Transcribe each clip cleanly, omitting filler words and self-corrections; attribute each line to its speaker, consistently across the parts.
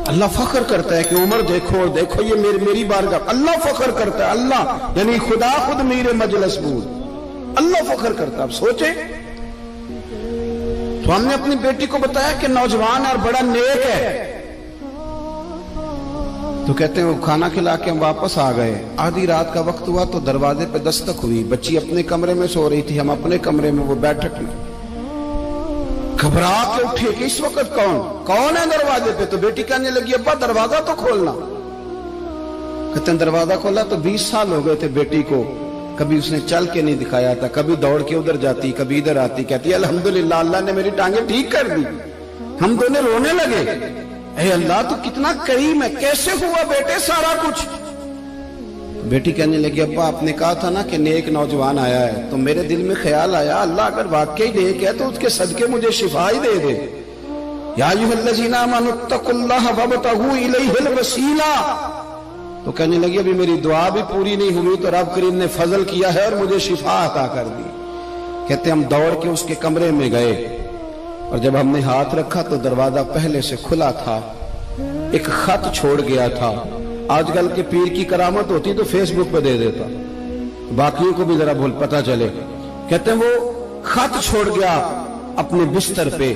Speaker 1: اللہ فخر کرتا ہے کہ عمر دیکھو دیکھو یہ میری بارگاہ، اللہ فخر کرتا ہے، اللہ یعنی خدا خود میرے مجلس بود، اللہ فخر کرتا ہے۔ اب سوچیں تو ہم نے اپنی بیٹی کو بتایا کہ نوجوان اور بڑا نیک ہے، تو کہتے ہیں وہ کھانا کھلا کے ہم واپس آ گئے، آدھی رات کا وقت ہوا تو دروازے پہ دستک ہوئی، بچی اپنے کمرے میں سو رہی تھی، ہم اپنے کمرے میں، وہ بیٹھک میں، گھبرا کے اٹھے کہ اس وقت کون ہے دروازے پہ؟ تو بیٹی کہنے لگی ابا دروازہ تو کھولنا۔ کہتے ہیں دروازہ کھولا تو 20 سال ہو گئے تھے بیٹی کو، کبھی اس نے چل کے نہیں دکھایا تھا، کبھی دوڑ کے ادھر جاتی کبھی ادھر آتی، کہتی الحمدللہ اللہ نے میری ٹانگیں ٹھیک کر دی۔ ہم دونوں رونے لگے، اے اللہ تو کتنا کریم ہے، کیسے ہوا بیٹے سارا کچھ؟ بیٹی کہنے لگی ابا آپ نے کہا تھا نا کہ نیک نوجوان آیا ہے، تو میرے دل میں خیال آیا اللہ اگر واقعی نیک ہے تو اس کے صدقے مجھے شفا ہی دے دے۔ یا ایھا الذین آمنوا اتقوا اللہ وابتغوا الیہ الوسیلہ۔ تو کہنے لگی ابھی میری دعا بھی پوری نہیں ہوئی تو رب کریم نے فضل کیا ہے اور مجھے شفا عطا کر دی۔ کہتے ہم دوڑ کے اس کے کمرے میں گئے اور جب ہم نے ہاتھ رکھا تو دروازہ پہلے سے کھلا تھا، ایک خط چھوڑ گیا تھا۔ آج کل کے پیر کی کرامت ہوتی تو فیس بک پہ دے دیتا، باقیوں کو بھی ذرا بھول پتہ چلے۔ کہتے ہیں وہ خط چھوڑ گیا اپنے بستر پہ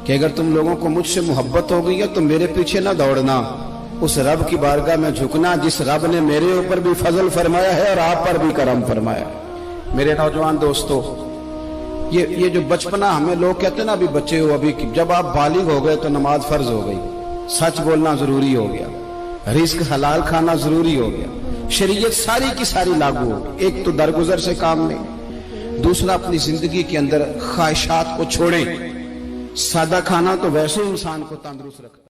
Speaker 1: کہ اگر تم لوگوں کو مجھ سے محبت ہو گئی ہے تو میرے پیچھے نہ دوڑنا، اس رب کی بارگاہ میں جھکنا جس رب نے میرے اوپر بھی فضل فرمایا ہے اور آپ پر بھی کرم فرمایا ہے۔ میرے نوجوان دوستو، یہ جو بچپنا ہمیں لوگ کہتے ہیں نا ابھی بچے ہو، ابھی جب آپ بالغ ہو گئے تو نماز فرض ہو گئی، سچ بولنا ضروری ہو گیا، رزق حلال کھانا ضروری ہو گیا، شریعت ساری کی ساری لاگو ہو۔ ایک تو درگزر سے کام لیں، دوسرا اپنی زندگی کے اندر خواہشات کو چھوڑیں۔ سادہ کھانا تو ویسے انسان کو تندرست رکھتا ہے۔